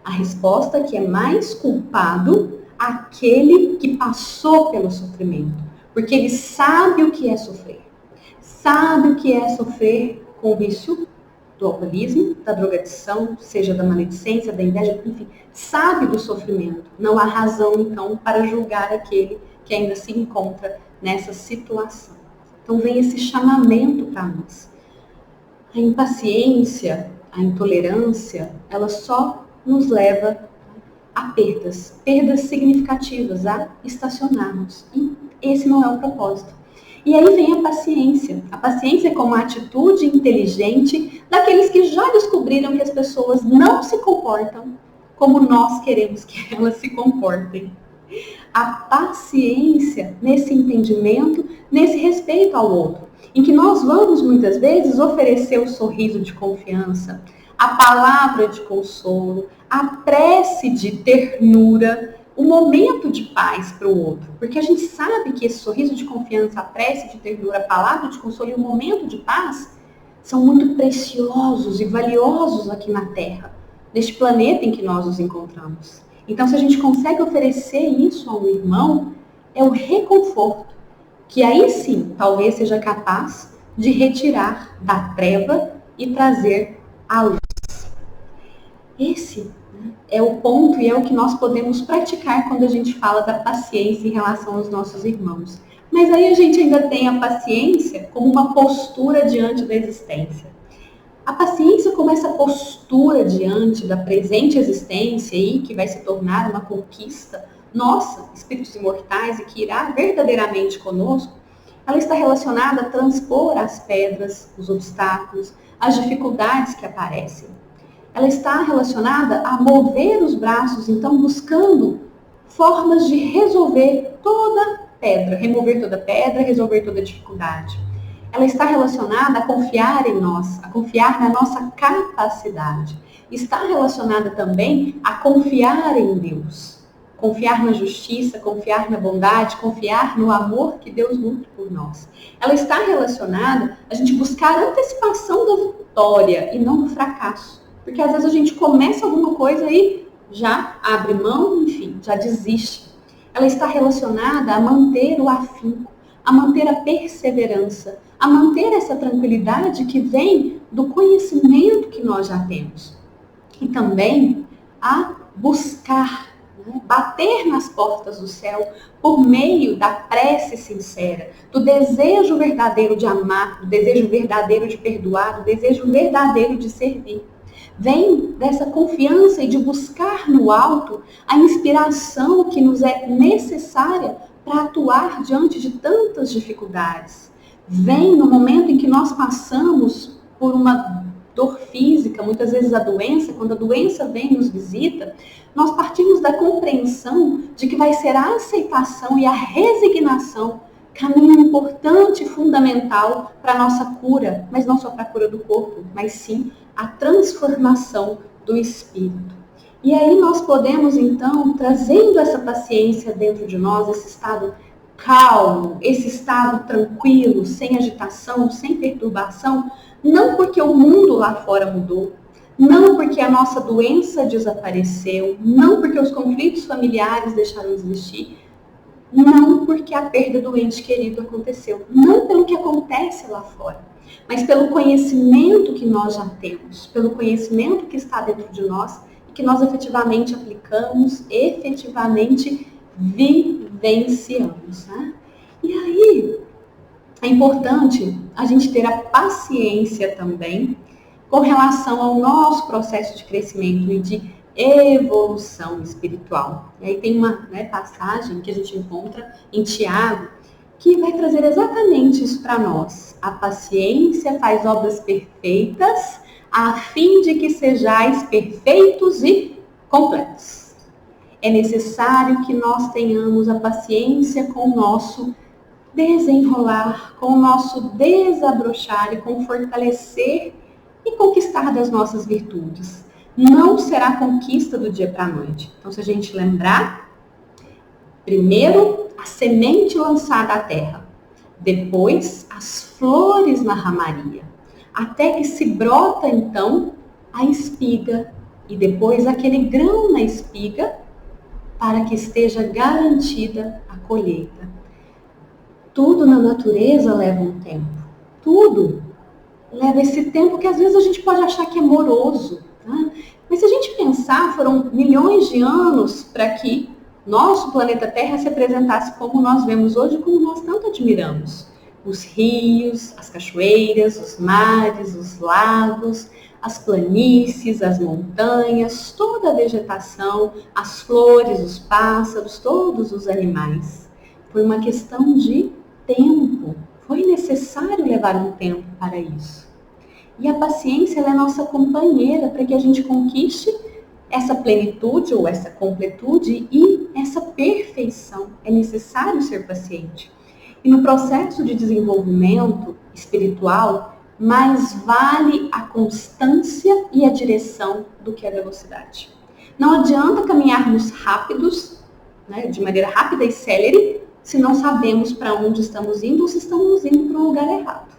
A resposta é que é mais culpado aquele que passou pelo sofrimento, porque ele sabe o que é sofrer. Sabe o que é sofrer com o vício do alcoolismo, da drogadição, seja da maledicência, da inveja, enfim, sabe do sofrimento. Não há razão, então, para julgar aquele que ainda se encontra nessa situação. Então vem esse chamamento para nós. A impaciência, a intolerância, ela só nos leva a perdas significativas, a estacionarmos. E esse não é o propósito. E aí vem a paciência. A paciência é como a atitude inteligente daqueles que já descobriram que as pessoas não se comportam como nós queremos que elas se comportem. A paciência nesse entendimento, nesse respeito ao outro, em que nós vamos muitas vezes oferecer o sorriso de confiança, a palavra de consolo, a prece de ternura, o momento de paz para o outro. Porque a gente sabe que esse sorriso de confiança, a prece de ternura, a palavra de consolo e o momento de paz são muito preciosos e valiosos aqui na Terra, neste planeta em que nós nos encontramos. Então, se a gente consegue oferecer isso ao irmão, é o reconforto, que aí sim, talvez seja capaz de retirar da treva e trazer a luz. Esse é o ponto e é o que nós podemos praticar quando a gente fala da paciência em relação aos nossos irmãos. Mas aí a gente ainda tem a paciência como uma postura diante da existência. A paciência como essa postura diante da presente existência aí, que vai se tornar uma conquista nossa, espíritos imortais, e que irá verdadeiramente conosco, ela está relacionada a transpor as pedras, os obstáculos, as dificuldades que aparecem. Ela está relacionada a mover os braços, então buscando formas de resolver toda pedra, remover toda pedra, resolver toda dificuldade. Ela está relacionada a confiar em nós, a confiar na nossa capacidade. Está relacionada também a confiar em Deus, confiar na justiça, confiar na bondade, confiar no amor que Deus nutre por nós. Ela está relacionada a gente buscar a antecipação da vitória e não do fracasso. Porque às vezes a gente começa alguma coisa e já abre mão, enfim, já desiste. Ela está relacionada a manter o afinco, a manter a perseverança, a manter essa tranquilidade que vem do conhecimento que nós já temos. E também a buscar, né, bater nas portas do céu por meio da prece sincera, do desejo verdadeiro de amar, do desejo verdadeiro de perdoar, do desejo verdadeiro de servir. Vem dessa confiança e de buscar no alto a inspiração que nos é necessária para atuar diante de tantas dificuldades. Vem no momento em que nós passamos por uma dor física, muitas vezes a doença, quando a doença vem e nos visita, nós partimos da compreensão de que vai ser a aceitação e a resignação caminho importante e fundamental para a nossa cura, mas não só para a cura do corpo, mas sim a transformação do espírito. E aí nós podemos, então, trazendo essa paciência dentro de nós, esse estado calmo, esse estado tranquilo, sem agitação, sem perturbação, não porque o mundo lá fora mudou, não porque a nossa doença desapareceu, não porque os conflitos familiares deixaram de existir, não porque a perda do ente querido aconteceu, não pelo que acontece lá fora, mas pelo conhecimento que nós já temos, pelo conhecimento que está dentro de nós e que nós efetivamente aplicamos, efetivamente vivenciamos, né? E aí é importante a gente ter a paciência também com relação ao nosso processo de crescimento e de evolução espiritual. E aí tem uma passagem que a gente encontra em Tiago, que vai trazer exatamente isso para nós. A paciência faz obras perfeitas, a fim de que sejais perfeitos e completos. É necessário que nós tenhamos a paciência com o nosso desenrolar, com o nosso desabrochar e com fortalecer e conquistar das nossas virtudes. Não será conquista do dia para a noite. Então, se a gente lembrar, primeiro a semente lançada à terra, depois as flores na ramaria, até que se brota então a espiga e depois aquele grão na espiga para que esteja garantida a colheita. Tudo na natureza leva um tempo, tudo leva esse tempo que às vezes a gente pode achar que é moroso, tá? Mas se a gente pensar, foram milhões de anos para que nosso planeta Terra se apresentasse como nós vemos hoje, como nós tanto admiramos. Os rios, as cachoeiras, os mares, os lagos, as planícies, as montanhas, toda a vegetação, as flores, os pássaros, todos os animais. Foi uma questão de tempo. Foi necessário levar um tempo para isso. E a paciência ela é nossa companheira para que a gente conquiste essa plenitude ou essa completude e essa perfeição. É necessário ser paciente. E no processo de desenvolvimento espiritual, mais vale a constância e a direção do que a velocidade. Não adianta caminharmos rápidos, de maneira rápida e célere, se não sabemos para onde estamos indo ou se estamos indo para um lugar errado.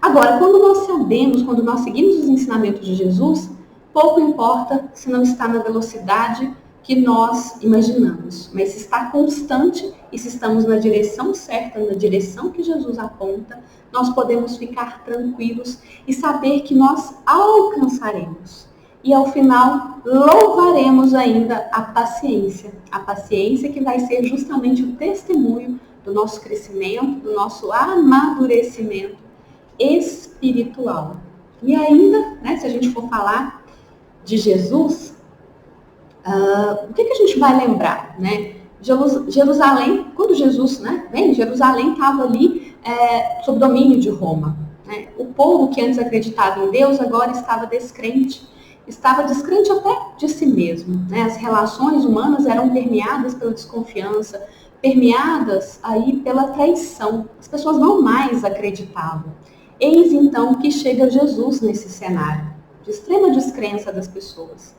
Agora, quando nós sabemos, quando nós seguimos os ensinamentos de Jesus, pouco importa se não está na velocidade que nós imaginamos, mas se está constante e se estamos na direção certa, na direção que Jesus aponta, nós podemos ficar tranquilos e saber que nós alcançaremos. E ao final, louvaremos ainda a paciência que vai ser justamente o testemunho do nosso crescimento, do nosso amadurecimento espiritual. E ainda, se a gente for falar de Jesus, o que a gente vai lembrar? Jerusalém, quando Jesus vem, Jerusalém estava ali sob domínio de Roma. O povo que antes acreditava em Deus agora estava descrente até de si mesmo. As relações humanas eram permeadas pela desconfiança, permeadas aí pela traição. As pessoas não mais acreditavam. Eis então que chega Jesus nesse cenário de extrema descrença das pessoas.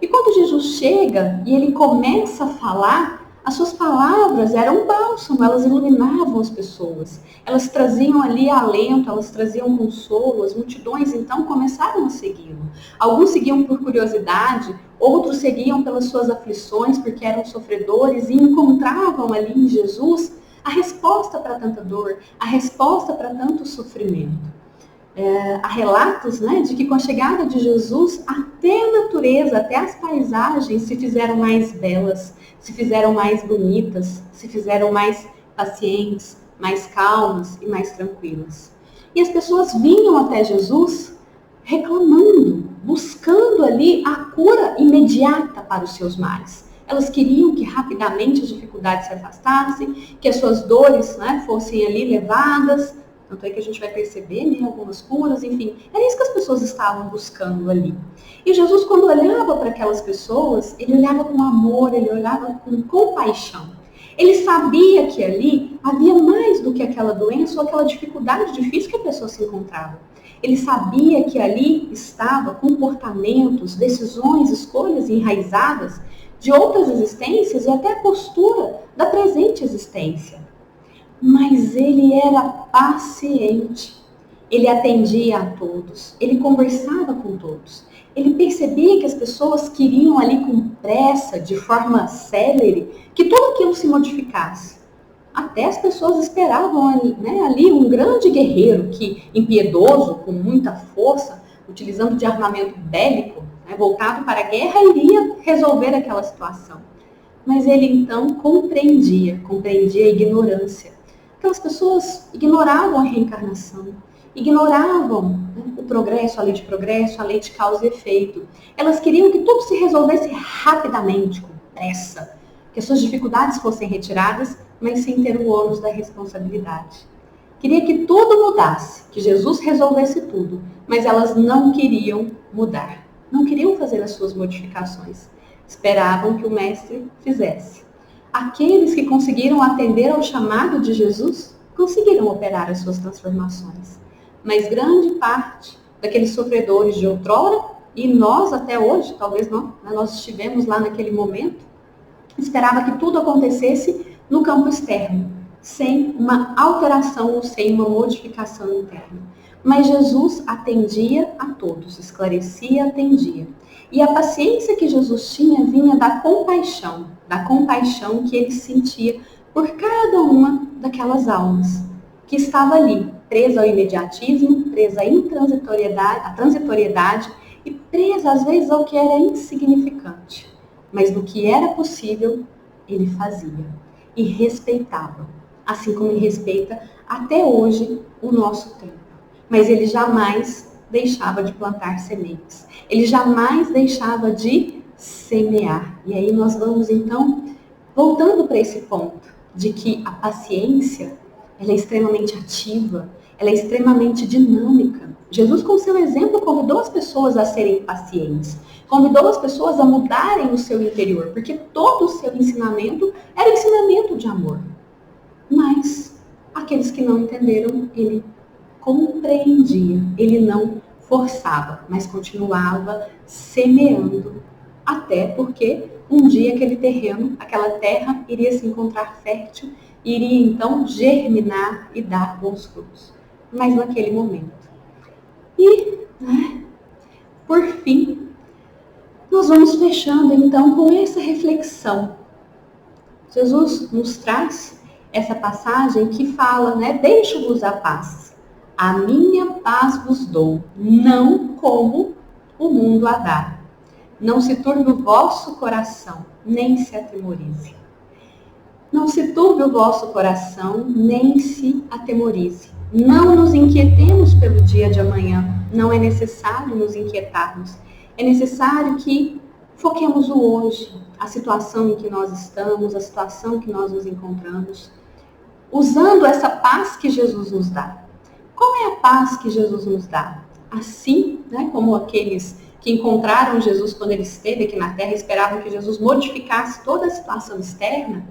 E quando Jesus chega e ele começa a falar, as suas palavras eram bálsamo, elas iluminavam as pessoas. Elas traziam ali alento, elas traziam consolo. As multidões então começaram a segui-lo. Alguns seguiam por curiosidade, outros seguiam pelas suas aflições, porque eram sofredores e encontravam ali em Jesus a resposta para tanta dor, a resposta para tanto sofrimento. Há relatos de que com a chegada de Jesus, até a natureza, até as paisagens se fizeram mais belas, se fizeram mais bonitas, se fizeram mais pacientes, mais calmas e mais tranquilas. E as pessoas vinham até Jesus reclamando, buscando ali a cura imediata para os seus males. Elas queriam que rapidamente as dificuldades se afastassem, que as suas dores fossem ali levadas, Tanto é que a gente vai perceber, né, algumas curas, enfim. Era isso que as pessoas estavam buscando ali. E Jesus, quando olhava para aquelas pessoas, ele olhava com amor, ele olhava com compaixão. Ele sabia que ali havia mais do que aquela doença ou aquela dificuldade difícil que a pessoa se encontrava. Ele sabia que ali estava comportamentos, decisões, escolhas enraizadas de outras existências e até a postura da presente existência. Mas ele era paciente, ele atendia a todos, ele conversava com todos. Ele percebia que as pessoas queriam ali com pressa, de forma célere, que tudo aquilo se modificasse. Até as pessoas esperavam ali um grande guerreiro que, impiedoso, com muita força, utilizando de armamento bélico, voltado para a guerra, iria resolver aquela situação. Mas ele então compreendia a ignorância. Aquelas pessoas ignoravam a reencarnação, ignoravam o progresso, a lei de causa e efeito. Elas queriam que tudo se resolvesse rapidamente, com pressa, que as suas dificuldades fossem retiradas, mas sem ter o ônus da responsabilidade. Queria que tudo mudasse, que Jesus resolvesse tudo, mas elas não queriam mudar, não queriam fazer as suas modificações. Esperavam que o Mestre fizesse. Aqueles que conseguiram atender ao chamado de Jesus, conseguiram operar as suas transformações. Mas grande parte daqueles sofredores de outrora, e nós até hoje, talvez não, nós estivemos lá naquele momento, esperava que tudo acontecesse no campo externo, sem uma alteração ou sem uma modificação interna. Mas Jesus atendia a todos, esclarecia, atendia. E a paciência que Jesus tinha vinha da compaixão que ele sentia por cada uma daquelas almas que estava ali, presa ao imediatismo, presa à transitoriedade e presa às vezes ao que era insignificante. Mas no que era possível, ele fazia e respeitava, assim como ele respeita até hoje o nosso tempo. Mas ele jamais deixava de plantar sementes. Ele jamais deixava de semear. E aí nós vamos então voltando para esse ponto de que a paciência, ela é extremamente ativa, ela é extremamente dinâmica. Jesus, com seu exemplo, convidou as pessoas a serem pacientes, convidou as pessoas a mudarem o seu interior, porque todo o seu ensinamento era ensinamento de amor. Mas aqueles que não entenderam, ele compreendia, ele não forçava, mas continuava semeando, até porque um dia aquele terreno, aquela terra iria se encontrar fértil, iria então germinar e dar bons frutos. Mas naquele momento. E, por fim, nós vamos fechando então com essa reflexão. Jesus nos traz essa passagem que fala, deixo-vos a paz. A minha paz vos dou, não como o mundo a dá. Não se turbe o vosso coração, nem se atemorize. Não se turbe o vosso coração, nem se atemorize. Não nos inquietemos pelo dia de amanhã. Não é necessário nos inquietarmos. É necessário que foquemos o hoje, a situação em que nós estamos, a situação que nós nos encontramos, usando essa paz que Jesus nos dá. Qual é a paz que Jesus nos dá? Assim, como aqueles que encontraram Jesus quando ele esteve aqui na Terra, esperavam que Jesus modificasse toda a situação externa,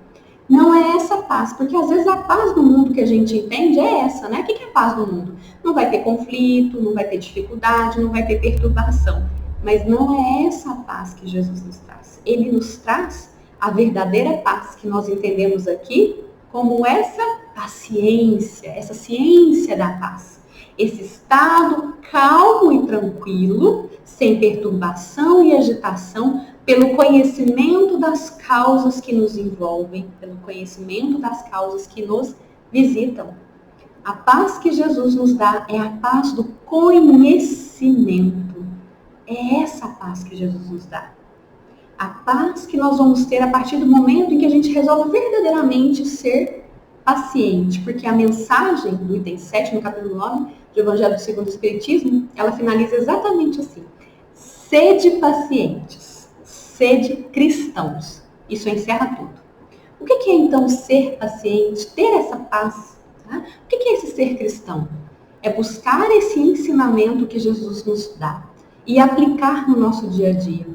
não é essa paz, porque às vezes a paz do mundo que a gente entende é essa, O que é paz no mundo? Não vai ter conflito, não vai ter dificuldade, não vai ter perturbação. Mas não é essa a paz que Jesus nos traz. Ele nos traz a verdadeira paz que nós entendemos aqui como essa paciência, essa ciência da paz. Esse estado calmo e tranquilo, sem perturbação e agitação, pelo conhecimento das causas que nos envolvem, pelo conhecimento das causas que nos visitam. A paz que Jesus nos dá é a paz do conhecimento. É essa paz que Jesus nos dá. A paz que nós vamos ter a partir do momento em que a gente resolve verdadeiramente ser paciente. Porque a mensagem do item 7, no capítulo 9, do Evangelho segundo o Espiritismo, ela finaliza exatamente assim. Sede pacientes, sede cristãos. Isso encerra tudo. O que é então ser paciente, ter essa paz? O que é esse ser cristão? É buscar esse ensinamento que Jesus nos dá e aplicar no nosso dia a dia.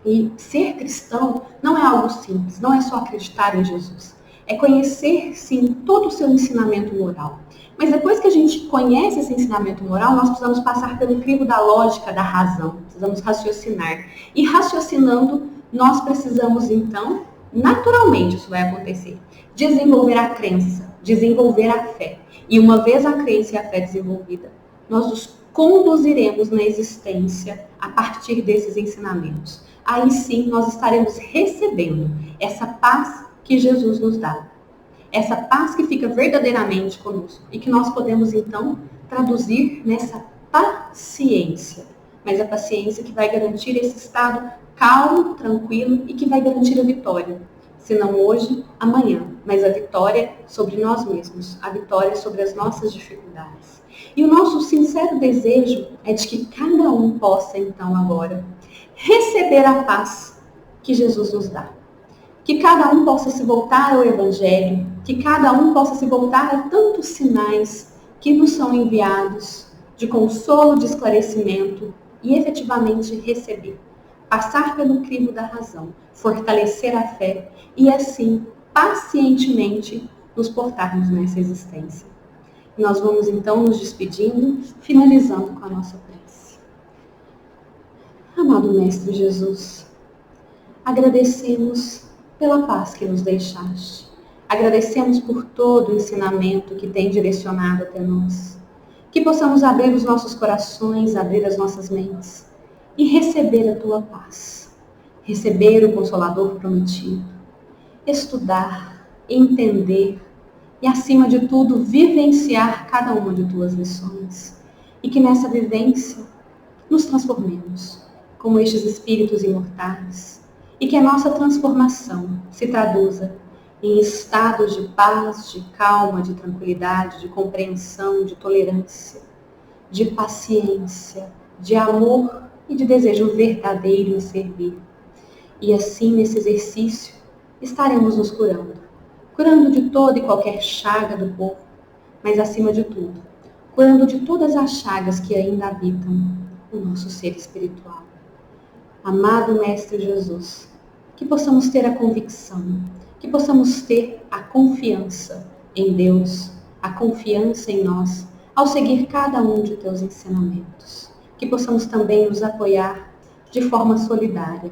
E ser cristão não é algo simples, não é só acreditar em Jesus. É conhecer, sim, todo o seu ensinamento moral. Mas depois que a gente conhece esse ensinamento moral, nós precisamos passar pelo crivo da lógica, da razão. Precisamos raciocinar. E raciocinando, nós precisamos, então, naturalmente isso vai acontecer, desenvolver a crença, desenvolver a fé. E uma vez a crença e a fé desenvolvida, nós nos conduziremos na existência a partir desses ensinamentos. Aí sim nós estaremos recebendo essa paz que Jesus nos dá. Essa paz que fica verdadeiramente conosco e que nós podemos então traduzir nessa paciência. Mas a paciência que vai garantir esse estado calmo, tranquilo e que vai garantir a vitória. Se não hoje, amanhã. Mas a vitória sobre nós mesmos, a vitória sobre as nossas dificuldades. E o nosso sincero desejo é de que cada um possa então agora receber a paz que Jesus nos dá. Que cada um possa se voltar ao Evangelho, que cada um possa se voltar a tantos sinais que nos são enviados de consolo, de esclarecimento e efetivamente receber. Passar pelo crivo da razão, fortalecer a fé e assim, pacientemente, nos portarmos nessa existência. Nós vamos então nos despedindo, finalizando com a nossa prece. Amado Mestre Jesus, agradecemos pela paz que nos deixaste. Agradecemos por todo o ensinamento que tem direcionado até nós. Que possamos abrir os nossos corações, abrir as nossas mentes e receber a tua paz. Receber o Consolador prometido. Estudar, entender e, acima de tudo, vivenciar cada uma de tuas lições. E que nessa vivência nos transformemos como estes espíritos imortais. E que a nossa transformação se traduza em estados de paz, de calma, de tranquilidade, de compreensão, de tolerância, de paciência, de amor e de desejo verdadeiro em servir. E assim, nesse exercício, estaremos nos curando. Curando de toda e qualquer chaga do corpo, mas acima de tudo, curando de todas as chagas que ainda habitam o nosso ser espiritual. Amado Mestre Jesus, que possamos ter a convicção, que possamos ter a confiança em Deus, a confiança em nós, ao seguir cada um de teus ensinamentos. Que possamos também nos apoiar de forma solidária,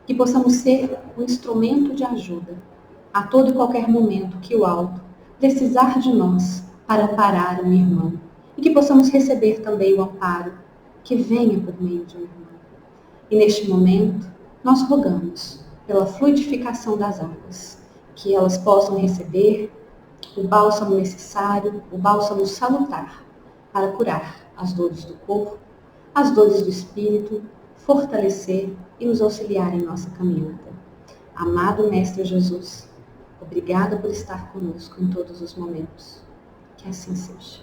que possamos ser um instrumento de ajuda a todo e qualquer momento que o alto precisar de nós para amparar um irmão. E que possamos receber também o amparo que venha por meio de um irmão. E neste momento, nós rogamos pela fluidificação das águas, que elas possam receber o bálsamo necessário, o bálsamo salutar, para curar as dores do corpo, as dores do espírito, fortalecer e nos auxiliar em nossa caminhada. Amado Mestre Jesus, obrigada por estar conosco em todos os momentos. Que assim seja.